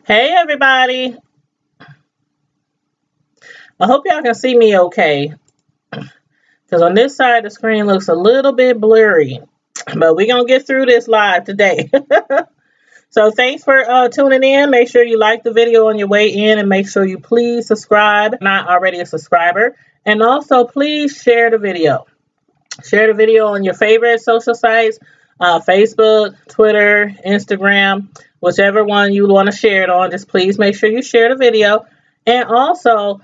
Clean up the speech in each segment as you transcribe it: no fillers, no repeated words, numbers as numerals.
Hey everybody, I hope y'all can see me okay, because on this side the screen looks a little bit blurry, but we're going to get through this live today. So thanks for tuning in. Make sure you like the video on your way in, and make sure you please subscribe if not already a subscriber, and also please share the video. Share the video on your favorite social sites, Facebook, Twitter, Instagram, whichever one you want to share it on. Just please make sure you share the video. And also,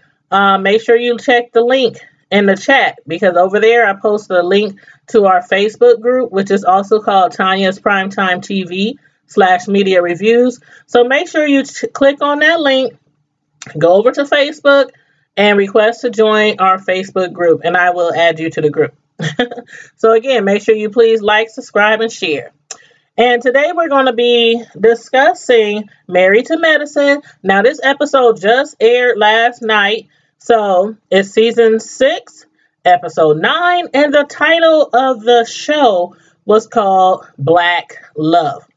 make sure you check the link in the chat, because over there I posted a link to our Facebook group, which is also called Tanya's Primetime TV /media reviews. So make sure you click on that link, go over to Facebook, and request to join our Facebook group, and I will add you to the group. So again, make sure you please like, subscribe, and share. And today we're going to be discussing Married to Medicine. Now, this episode just aired last night. So it's season 6, episode 9. And the title of the show was called Black Love.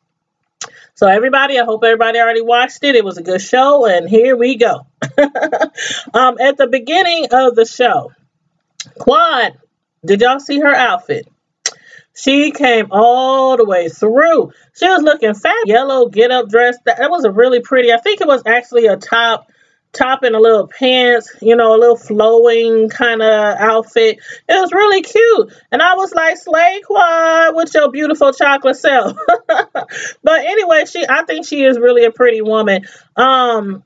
So everybody, I hope everybody already watched it. It was a good show. And here we go. At the beginning of the show, Quad, did y'all see her outfit? She came all the way through. She was looking fat, yellow get-up dress. That was a really pretty, I think it was actually a top and a little pants, a little flowing kind of outfit. It was really cute. And I was like, slay Quad with your beautiful chocolate self. But anyway, I think she is really a pretty woman. And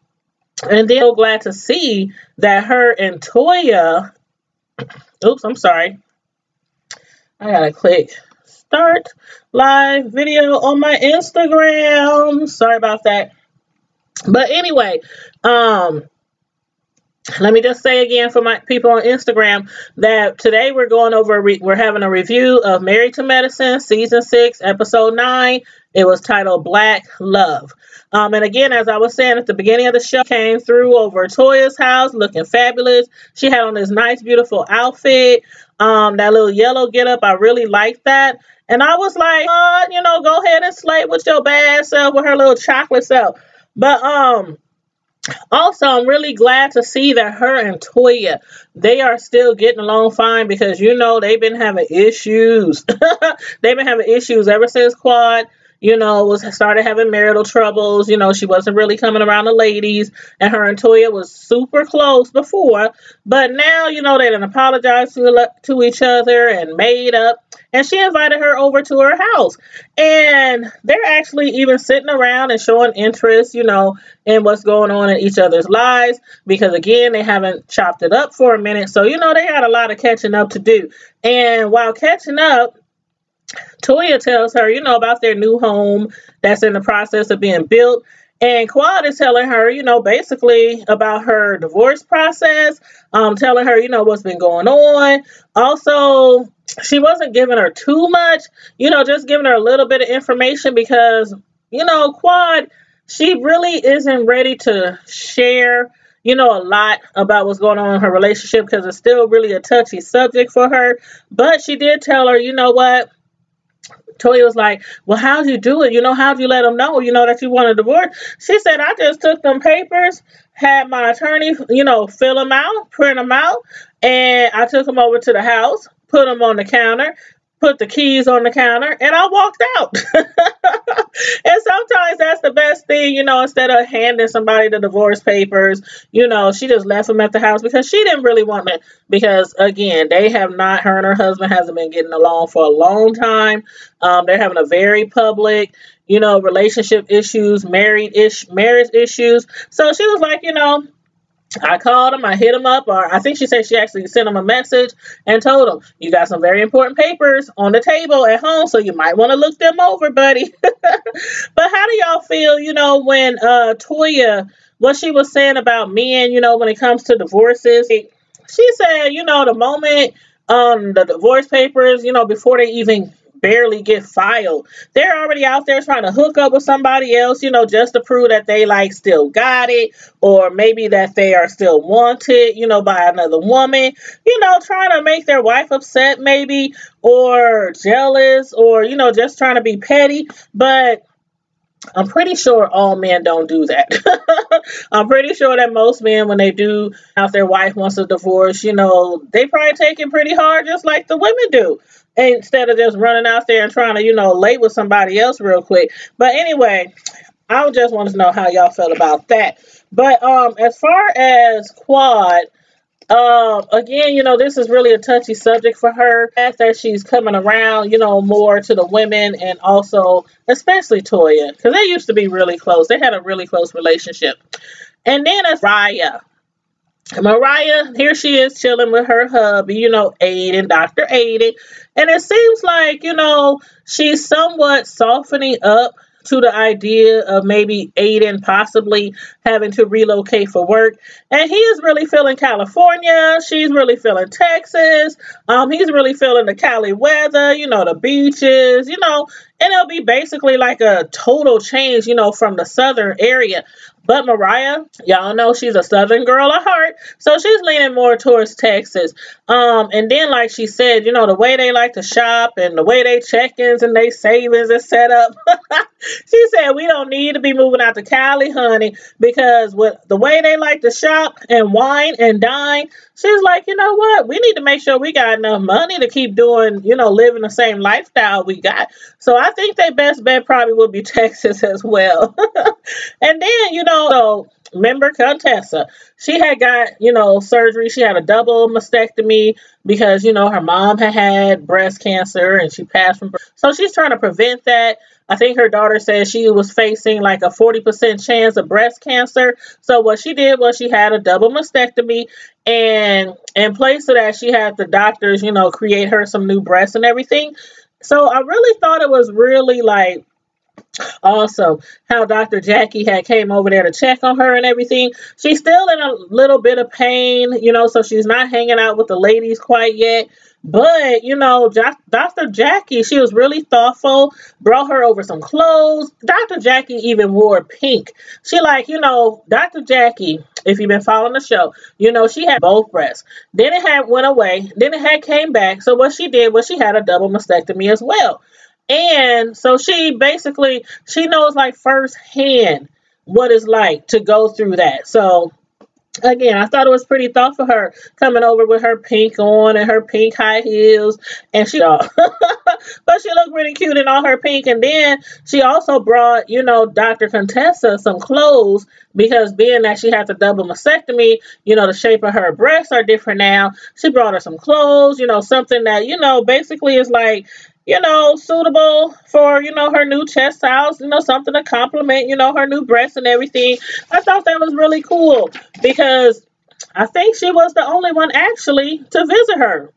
then so glad to see that her and Toya, oops, I'm sorry. I gotta click start live video on my Instagram. Sorry about that. But anyway, let me just say again for my people on Instagram that today we're going over, we're having a review of Married to Medicine, season 6, episode 9. It was titled Black Love. And again, as I was saying at the beginning of the show, came through over Toya's house looking fabulous. She had on this nice, beautiful outfit. That little yellow getup, I really liked that. And I was like, go ahead and slay with your bad self, with her little chocolate self. But also, I'm really glad to see that her and Toya, they are still getting along fine, because they've been having issues. They've been having issues ever since Quad started having marital troubles. She wasn't really coming around the ladies, and her and Toya was super close before, but now, they done apologized to each other and made up, and she invited her over to her house, and they're actually even sitting around and showing interest, in what's going on in each other's lives, because again, they haven't chopped it up for a minute, so, they got a lot of catching up to do. And while catching up, Toya tells her, about their new home that's in the process of being built. And Quad is telling her, basically about her divorce process, telling her, what's been going on. Also, she wasn't giving her too much, just giving her a little bit of information, because, Quad, she really isn't ready to share, a lot about what's going on in her relationship, because it's still really a touchy subject for her. But she did tell her, what? Toya was like, well, how'd you do it? How'd you let them know, that you want a divorce? She said, I just took them papers, had my attorney, fill them out, print them out, and I took them over to the house, put them on the counter, put the keys on the counter, and I walked out. And sometimes that's the best thing, instead of handing somebody the divorce papers, she just left them at the house, because she didn't really want them, because again, her and her husband hasn't been getting along for a long time. They're having a very public, relationship issues, marriage issues. So she was like, I called him, I hit him up, or I think she said she actually sent him a message and told him, you got some very important papers on the table at home, so you might want to look them over, buddy. But how do y'all feel, when Toya, what she was saying about men, when it comes to divorces? She said, the moment the divorce papers, before they even barely get filed, they're already out there trying to hook up with somebody else, just to prove that they still got it, or maybe that they are still wanted, by another woman, trying to make their wife upset maybe, or jealous, or, just trying to be petty. But I'm pretty sure all men don't do that. I'm pretty sure that most men, when they do out their wife wants a divorce, they probably take it pretty hard, just like the women do, instead of just running out there and trying to, lay with somebody else real quick. But anyway, I just want to know how y'all felt about that. But as far as Quad, again, this is really a touchy subject for her. The fact that she's coming around, more to the women, and also especially Toya, because they used to be really close. They had a really close relationship. And then as Mariah, here she is chilling with her hubby, Aiden, Dr. Aiden. And it seems like, she's somewhat softening up to the idea of maybe Aiden possibly having to relocate for work. And he is really feeling California. She's really feeling Texas. He's really feeling the Cali weather, the beaches, and it'll be basically like a total change, from the southern area. But Mariah, y'all know she's a southern girl at heart, so she's leaning more towards Texas. And then, like she said, the way they like to shop and the way they check-ins and they savings is set up. She said we don't need to be moving out to Cali, honey, because with the way they like to shop and wine and dine, she's like, you know what? We need to make sure we got enough money to keep doing, living the same lifestyle we got. So I think their best bet probably would be Texas as well. And then, so remember Contessa, she had got, surgery. She had a double mastectomy because, her mom had breast cancer and she passed from birth. So she's trying to prevent that. I think her daughter said she was facing like a 40% chance of breast cancer. So what she did was she had a double mastectomy, and in place of that, she had the doctors, create her some new breasts and everything. So I really thought it was really like awesome how Dr. Jackie had came over there to check on her and everything. She's still in a little bit of pain, so she's not hanging out with the ladies quite yet. But, Dr. Jackie, she was really thoughtful, brought her over some clothes. Dr. Jackie even wore pink. She Dr. Jackie, if you've been following the show, she had both breasts. Then it had went away. Then it had came back. So what she did was she had a double mastectomy as well. And so she knows like firsthand what it's like to go through that. So again, I thought it was pretty thoughtful for her coming over with her pink on and her pink high heels, and but she looked really cute in all her pink. And then she also brought, Dr. Contessa some clothes, because being that she had the double mastectomy, the shape of her breasts are different now. She brought her some clothes, something that, basically is like, suitable for, her new chest size, something to complement, her new breasts and everything. I thought that was really cool because I think she was the only one actually to visit her.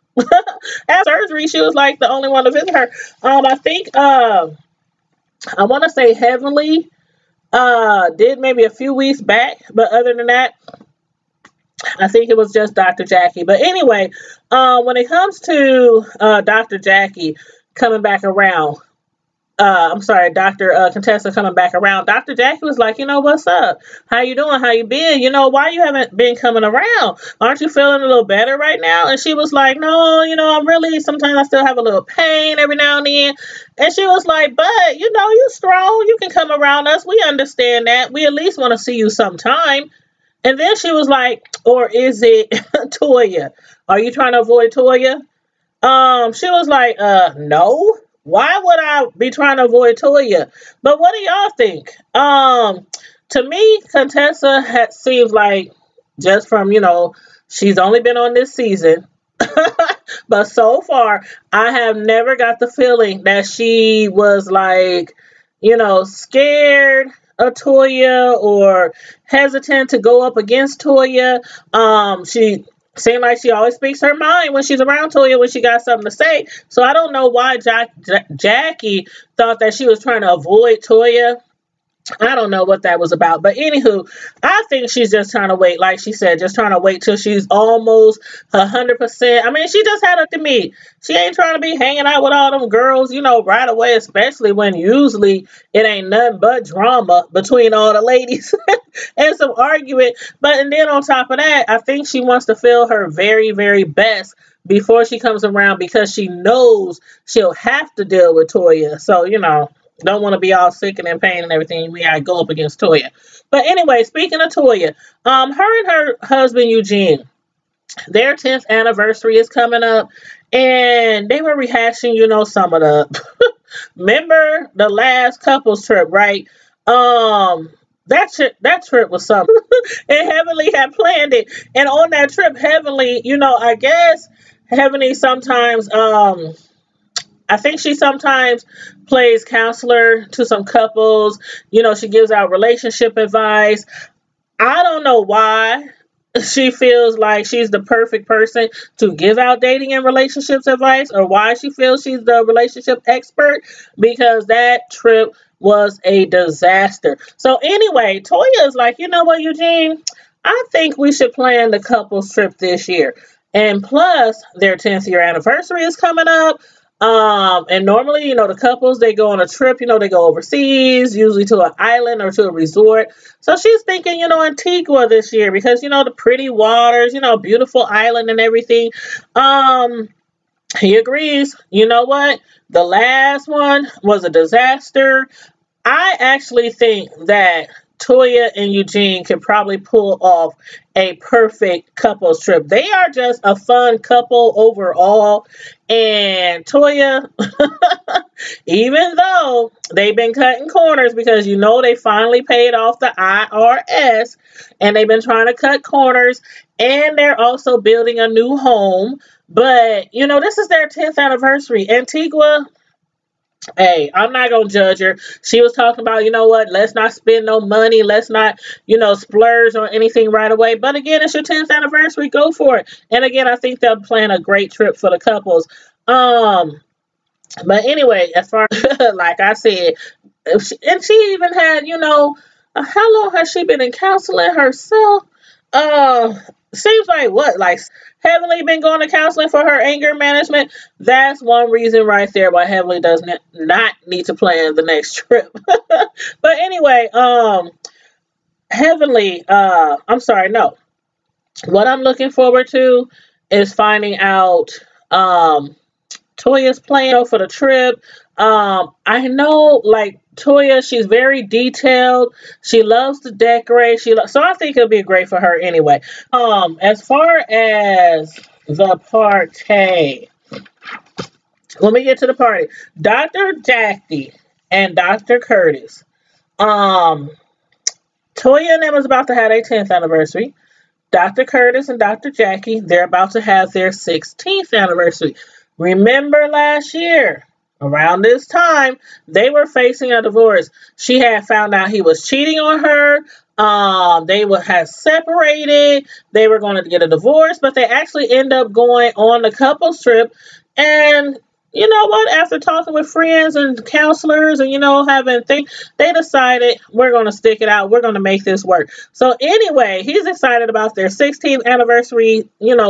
After surgery, she was like the only one to visit her. I think, I want to say Heavenly, did maybe a few weeks back, but other than that, I think it was just Dr. Jackie. But anyway, when it comes to Dr. Jackie coming back around, I'm sorry, Dr. Contessa coming back around, Dr. Jackie was like, what's up? How you doing? How you been? Why you haven't been coming around? Aren't you feeling a little better right now? And she was like, no, I'm really, sometimes I still have a little pain every now and then. And she was like, but, you strong. You can come around us. We understand that. We at least want to see you sometime. And then she was like, or is it Toya? Are you trying to avoid Toya? She was like, no. Why would I be trying to avoid Toya? But what do y'all think? To me, Contessa seems like, just from, she's only been on this season, but so far, I have never got the feeling that she was like, scared of Toya or hesitant to go up against Toya. She seemed like she always speaks her mind when she's around Toya when she got something to say. So I don't know why Jackie thought that she was trying to avoid Toya. I don't know what that was about. But anywho, I think she's just trying to wait, like she said, just trying to wait till she's almost 100%. I mean, she just had to meet. She ain't trying to be hanging out with all them girls, right away, especially when usually it ain't nothing but drama between all the ladies and some argument. And then on top of that, I think she wants to feel her very, very best before she comes around, because she knows she'll have to deal with Toya. So, don't want to be all sick and in pain and everything. We gotta go up against Toya. But anyway, speaking of Toya, her and her husband Eugene, their 10th anniversary is coming up, and they were rehashing, some of the remember the last couples trip, right? That trip was something. And Heavenly had planned it. And on that trip, Heavenly, I guess Heavenly sometimes I think she sometimes plays counselor to some couples. She gives out relationship advice. I don't know why she feels like she's the perfect person to give out dating and relationships advice, or why she feels she's the relationship expert, because that trip was a disaster. So anyway, Toya is like, you know what, Eugene? I think we should plan the couples trip this year. And plus, their 10th year anniversary is coming up. And normally, the couples, they go on a trip, they go overseas, usually to an island or to a resort. So she's thinking, Antigua this year because, the pretty waters, beautiful island and everything. He agrees. You know what? The last one was a disaster. I actually think that Toya and Eugene could probably pull off a perfect couples trip. They are just a fun couple overall. And Toya, even though they've been cutting corners because they finally paid off the IRS, and they've been trying to cut corners, and they're also building a new home. But, this is their 10th anniversary. Antigua, hey, I'm not going to judge her. She was talking about, what, let's not spend no money. Let's not, splurge on anything right away. But again, it's your 10th anniversary. Go for it. And again, I think they'll plan a great trip for the couples. But anyway, as far like I said, and she even had, how long has she been in counseling herself? Seems like what, like Heavenly been going to counseling for her anger management. That's one reason right there why Heavenly does not need to plan the next trip. But anyway, Heavenly, I'm sorry, no. What I'm looking forward to is finding out Toya's plan for the trip. I know, like, Toya, she's very detailed. She loves to decorate. So I think it'll be great for her anyway. As far as the party, let me get to the party. Dr. Jackie and Dr. Curtis. Toya and them is about to have their 10th anniversary. Dr. Curtis and Dr. Jackie, they're about to have their 16th anniversary. Remember last year, around this time, they were facing a divorce. She had found out he was cheating on her. They had separated. They were going to get a divorce, but they actually end up going on the couples trip. And you know what? After talking with friends and counselors and, having things, they decided we're going to stick it out. We're going to make this work. So anyway, he's excited about their 16th anniversary,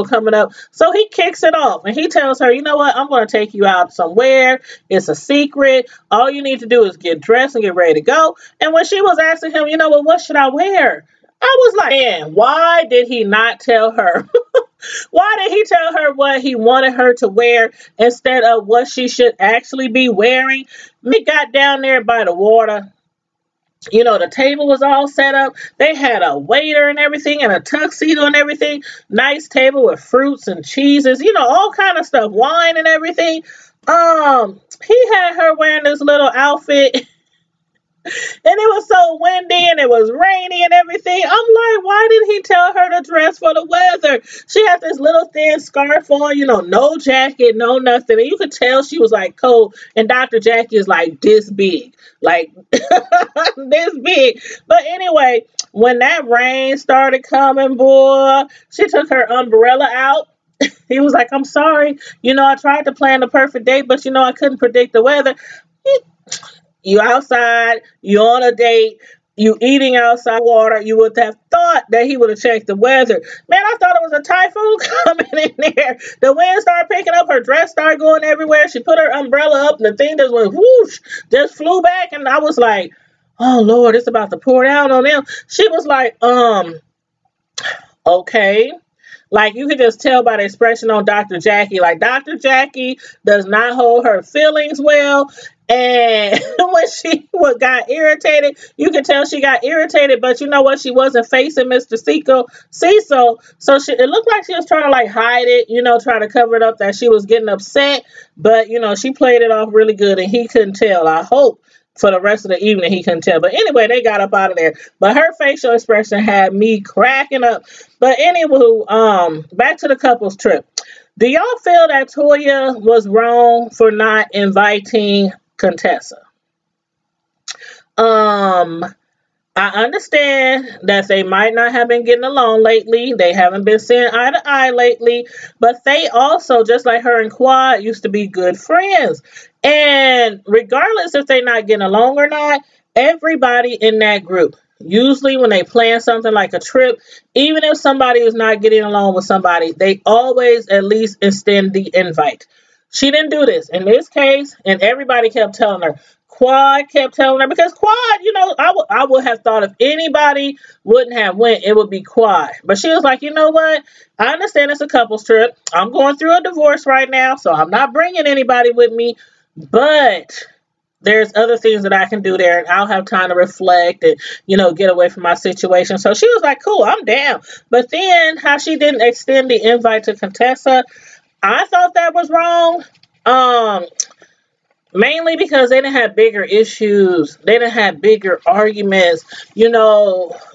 coming up. So he kicks it off and he tells her, you know what? I'm going to take you out somewhere. It's a secret. All you need to do is get dressed and get ready to go. And when she was asking him, what should I wear? I was like, man, why did he not tell her? Why did he tell her what he wanted her to wear instead of what she should actually be wearing? Me got down there by the water. The table was all set up. They had a waiter and everything and a tuxedo and everything. Nice table with fruits and cheeses, all kind of stuff, wine and everything. He had her wearing this little outfit. And it was so windy and it was rainy and everything. I'm like, why didn't he tell her to dress for the weather? She had this little thin scarf on, no jacket, no nothing. And you could tell she was like cold. And Dr. Jackie is like this big, like this big. But anyway, when that rain started coming, boy, she took her umbrella out. He was like, I'm sorry. I tried to plan the perfect date, but I couldn't predict the weather. You outside, you on a date, you eating outside water. You would have thought that he would have checked the weather. Man, I thought it was a typhoon coming in there. The wind started picking up. Her dress started going everywhere. She put her umbrella up and the thing just went whoosh, just flew back. And I was like, oh, Lord, it's about to pour down on them. She was like, okay. Like, you could just tell by the expression on Dr. Jackie. Like, Dr. Jackie does not hold her feelings well. And when she got irritated. You can tell she got irritated, but you know what? She wasn't facing Mr. Cecil. So it looked like she was trying to like hide it, try to cover it up that she was getting upset. But, she played it off really good and he couldn't tell. I hope for the rest of the evening he couldn't tell. But anyway, they got up out of there. But her facial expression had me cracking up. But anywho, back to the couples trip. Do y'all feel that Toya was wrong for not inviting Contessa? I understand that they might not have been getting along lately. They haven't been seeing eye to eye lately. But they also, just like her and Quad, used to be good friends. And regardless if they're not getting along or not, everybody in that group, usually when they plan something like a trip, even if somebody is not getting along with somebody, they always at least extend the invite. She didn't do this in this case, and everybody kept telling her. Quad kept telling her, because Quad, I would have thought if anybody wouldn't have went, it would be Quad. But she was like, you know what? I understand it's a couples trip. I'm going through a divorce right now, so I'm not bringing anybody with me. But there's other things that I can do there, and I'll have time to reflect and, get away from my situation. So she was like, cool, I'm down. But then how she didn't extend the invite to Contessa, I thought that was wrong. Mainly because they didn't have bigger issues. They didn't have bigger arguments. They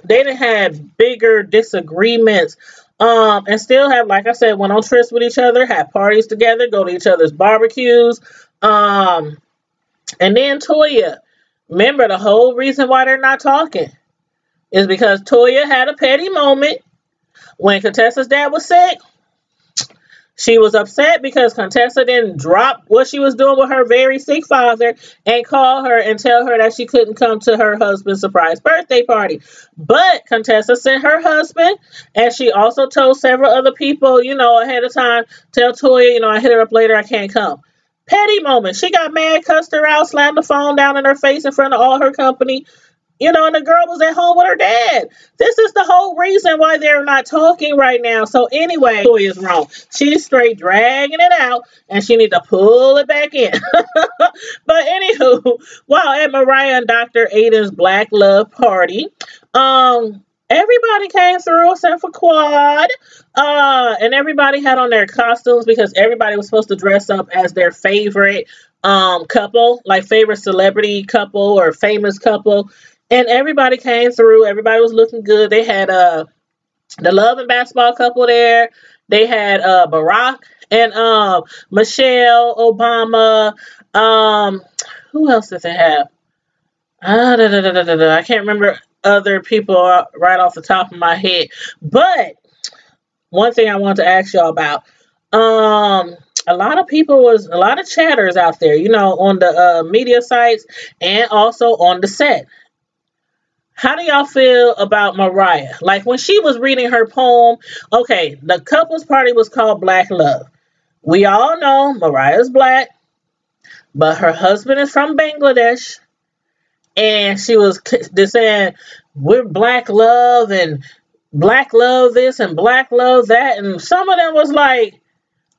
didn't have bigger disagreements. And still have, like I said, went on trips with each other, had parties together, go to each other's barbecues. And then Toya, remember the whole reason why they're not talking is because Toya had a petty moment when Contessa's dad was sick. She was upset because Contessa didn't drop what she was doing with her very sick father and call her and tell her that she couldn't come to her husband's surprise birthday party. But Contessa sent her husband, and she also told several other people, ahead of time, tell Toya, I hit her up later, I can't come. Petty moment. She got mad, cussed her out, slammed the phone down in her face in front of all her company. And the girl was at home with her dad. This is the whole reason why they're not talking right now. So anyway, Toya is wrong. She's straight dragging it out, and she needs to pull it back in. But anywho, while at Mariah and Dr. Aiden's Black Love Party, everybody came through except for Quad. And everybody had on their costumes because everybody was supposed to dress up as their favorite couple, like favorite celebrity couple or famous couple. And everybody came through. Everybody was looking good. They had the Love and Basketball couple there. They had Barack and Michelle Obama. Who else did they have? I can't remember other people right off the top of my head. But one thing I want to ask y'all about. A lot of chatters out there, on the media sites and also on the set. How do y'all feel about Mariah? Like when she was reading her poem, okay, the couple's party was called Black Love. We all know Mariah's black, but her husband is from Bangladesh. And she was just saying, we're Black Love and Black Love this and Black Love that. And some of them was like,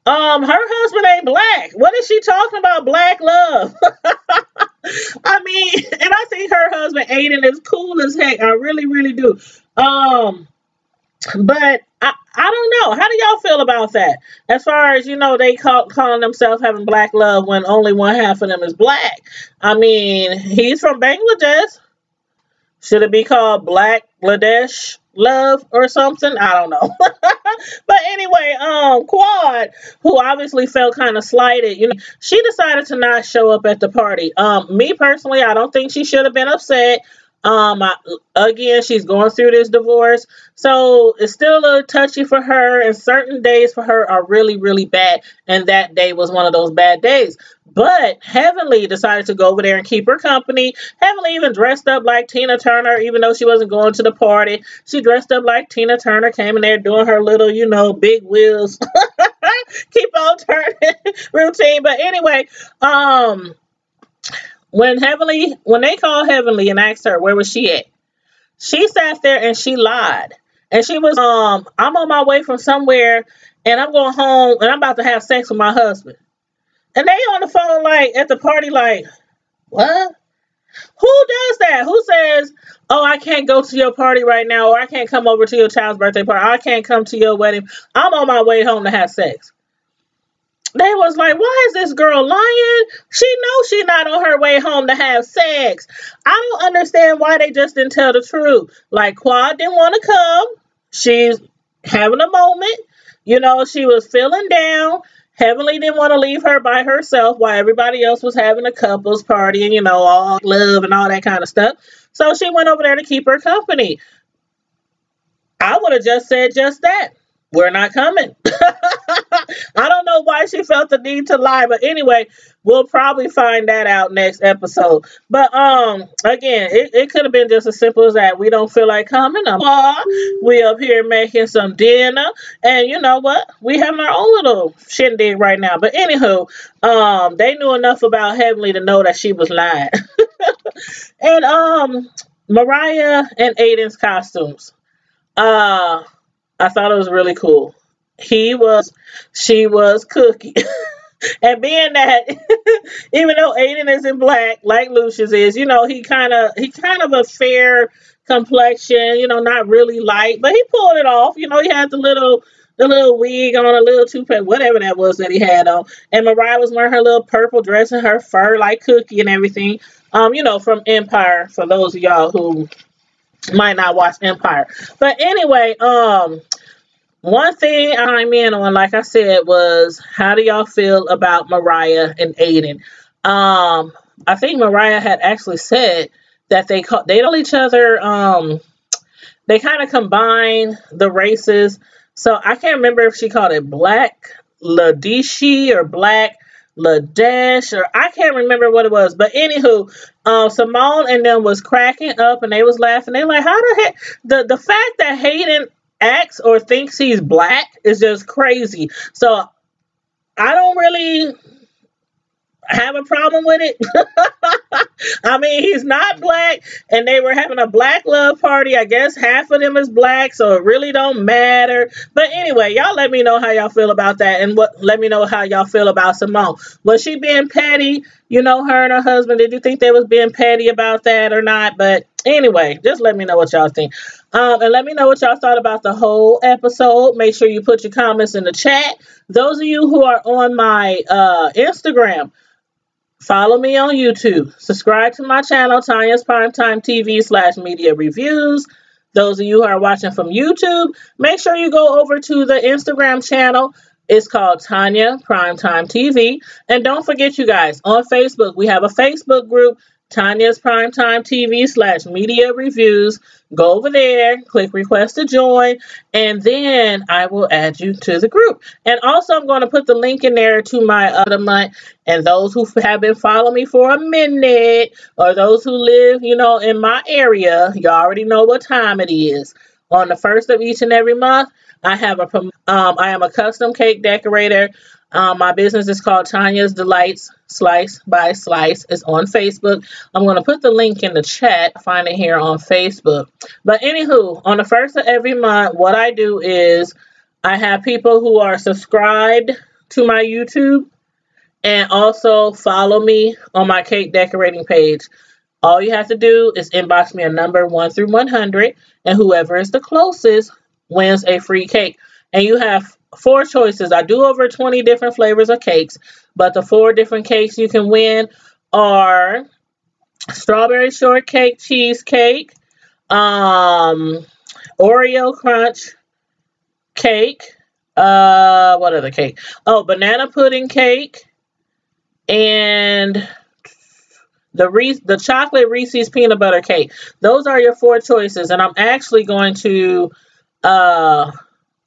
her husband ain't black. What is she talking about? Black love. I mean, and I think her husband Aiden is cool as heck. I really, really do. But I don't know. How do y'all feel about that? As far as, they calling themselves having black love when only one half of them is black. I mean, he's from Bangladesh. Should it be called Bangladesh love or something? I don't know. But anyway, Quad, who obviously felt kind of slighted, she decided to not show up at the party. Me personally, I don't think she should have been upset. Again, she's going through this divorce, so it's still a little touchy for her, and certain days for her are really, really bad, and that day was one of those bad days. But Heavenly decided to go over there and keep her company. Heavenly even dressed up like Tina Turner, even though she wasn't going to the party. She dressed up like Tina Turner, came in there doing her little, big wheels, keep on turning routine. But anyway, when they called Heavenly and asked her where was she at, she sat there and she lied. And she was, I'm on my way from somewhere and I'm going home and I'm about to have sex with my husband. And they on the phone, like, at the party, like, what? Who does that? Who says, oh, I can't go to your party right now, or I can't come over to your child's birthday party, I can't come to your wedding. I'm on my way home to have sex. They was like, why is this girl lying? She knows she not on her way home to have sex. I don't understand why they just didn't tell the truth. Like, Quad didn't want to come. She's having a moment. You know, she was feeling down. Heavenly didn't want to leave her by herself while everybody else was having a couples party and, you know, all love and all that kind of stuff. So she went over there to keep her company. I would have just said just that. We're not coming. I don't know why she felt the need to lie, but anyway, we'll probably find that out next episode. But again, it could have been just as simple as that. We don't feel like coming. We up here making some dinner, and you know what? We having our own little shindig right now. But anywho, they knew enough about Heavenly to know that she was lying. And Mariah and Aiden's costumes. I thought it was really cool. She was Cookie. And being that, even though Aiden is in black, like Lucius is, you know, he kind of a fair complexion, you know, not really light, but he pulled it off. You know, he had the little wig on, a little toupee, whatever that was that he had on. And Mariah was wearing her little purple dress and her fur like Cookie and everything. You know, from Empire, for those of y'all who might not watch Empire. But anyway, one thing I'm in on, like I said, was how do y'all feel about Mariah and Aiden? I think Mariah had actually said that they told each other, they kind of combine the races. So I can't remember if she called it Black Ladishi or Black Ladesh, or I can't remember what it was. But anywho, Simone and them was cracking up and they was laughing. They like, how the heck? The fact that Hayden acts or thinks he's black is just crazy. So I don't really have a problem with it. I mean, he's not black, and they were having a black love party. I guess half of them is black, so it really don't matter. But anyway, y'all let me know how y'all feel about that, and let me know how y'all feel about Simone. Was she being petty? You know, her and her husband, did you think they was being petty about that or not? But anyway, just let me know what y'all think. And let me know what y'all thought about the whole episode. Make sure you put your comments in the chat. Those of you who are on my Instagram, follow me on YouTube. Subscribe to my channel, Tanya's Primetime TV /media reviews. Those of you who are watching from YouTube, make sure you go over to the Instagram channel. It's called Tanya Primetime TV. And don't forget, you guys, on Facebook, we have a Facebook group, Tanya's Primetime TV /media reviews. Go over there, click request to join, and then I will add you to the group. And also, I'm going to put the link in there to my other month. And those who have been following me for a minute, or those who live, you know, in my area, you already know what time it is. On the first of each and every month, I am a custom cake decorator. My business is called Tanya's Delights Slice by Slice. It's on Facebook. I'm going to put the link in the chat. Find it here on Facebook. But anywho, on the first of every month, what I do is I have people who are subscribed to my YouTube and also follow me on my cake decorating page. All you have to do is inbox me a number 1 through 100, and whoever is the closest wins a free cake. And you have 4 choices. I do over 20 different flavors of cakes, but the 4 different cakes you can win are strawberry shortcake cheesecake, Oreo crunch cake, what other cake? Oh, banana pudding cake, and the chocolate Reese's peanut butter cake. Those are your 4 choices, and I'm actually going to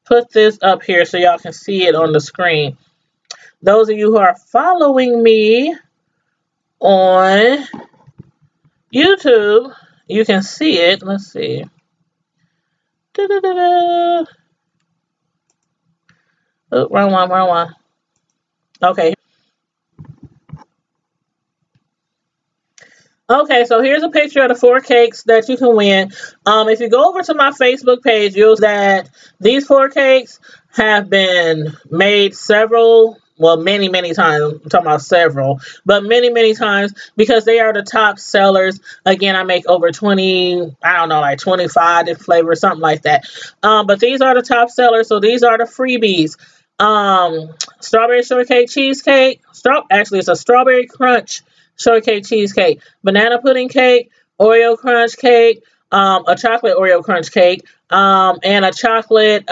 put this up here so y'all can see it on the screen. Those of you who are following me on YouTube, you can see it. Let's see. Oh, wrong one. Okay. Okay, so here's a picture of the 4 cakes that you can win. If you go over to my Facebook page, you'll see that these 4 cakes have been made several well, many times. I'm talking about several, but many times, because they are the top sellers. Again, I make over 20, I don't know, like 25 different flavors, something like that. But these are the top sellers, so these are the freebies. Strawberry shortcake cheesecake. Actually, it's a strawberry crunch shortcake cheesecake, banana pudding cake, Oreo crunch cake, a chocolate Oreo crunch cake, and a chocolate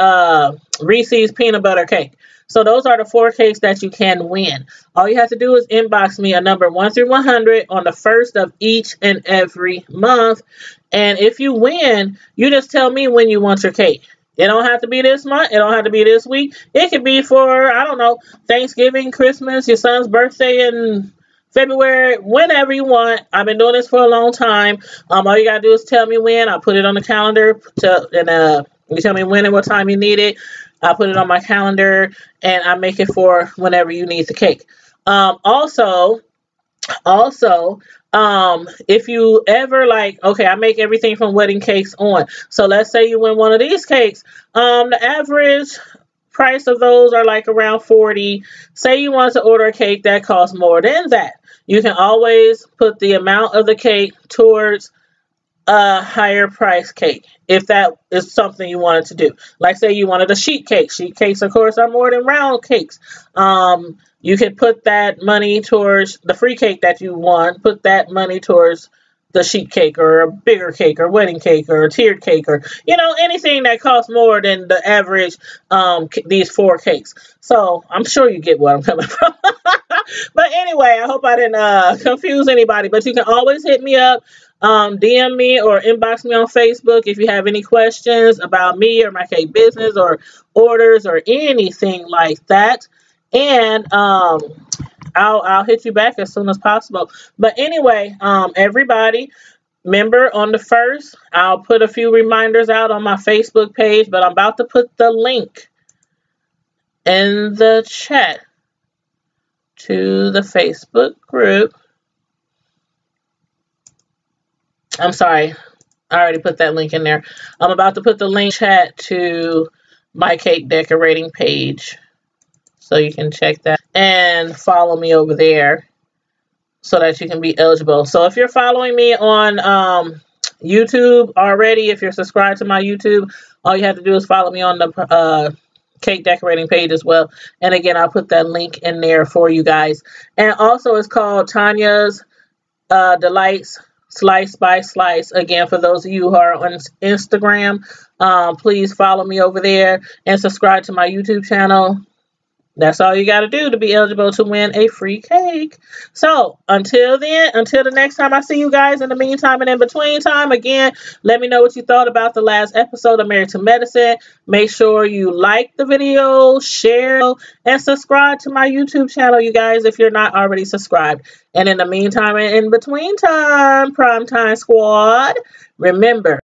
Reese's peanut butter cake. So those are the 4 cakes that you can win. All you have to do is inbox me a number 1 through 100 on the first of each and every month. And if you win, you just tell me when you want your cake. It don't have to be this month. It don't have to be this week. It could be for, I don't know, Thanksgiving, Christmas, your son's birthday in February, whenever you want. I've been doing this for a long time. All you got to do is tell me when. I'll put it on the calendar, and you tell me when and what time you need it. I'll put it on my calendar, and I make it for whenever you need the cake. Also, if you ever okay, I make everything from wedding cakes on. So let's say you win one of these cakes. The average price of those are like around 40. Say you want to order a cake that costs more than that. You can always put the amount of the cake towards a higher price cake, if that is something you wanted to do. Like, say you wanted a sheet cake. Sheet cakes, of course, are more than round cakes. You can put that money towards the free cake that you won. Put that money towards the sheet cake, or a bigger cake, or wedding cake, or a tiered cake, or anything that costs more than the average these 4 cakes. So I'm sure you get where I'm coming from. But anyway, I hope I didn't confuse anybody. But you can always hit me up, DM me, or inbox me on Facebook if you have any questions about me or my cake business, or orders, or anything like that. And I'll hit you back as soon as possible. But anyway, everybody, remember, on the 1st, I'll put a few reminders out on my Facebook page, but I'm about to put the link in the chat to the Facebook group. I'm sorry, I already put that link in there. I'm about to put the link chat to my cake decorating page, so you can check that and follow me over there so that you can be eligible. So if you're following me on YouTube already, if you're subscribed to my YouTube, all you have to do is follow me on the cake decorating page as well. And again, I'll put that link in there for you guys. And also, it's called Tanya's Delights Slice by Slice. Again, for those of you who are on Instagram, please follow me over there and subscribe to my YouTube channel. That's all you got to do to be eligible to win a free cake. So until then, until the next time I see you guys, in the meantime and in between time, again, let me know what you thought about the last episode of Married to Medicine. Make sure you like the video, share, and subscribe to my YouTube channel, you guys, if you're not already subscribed. And in the meantime and in between time, Primetime Squad, remember,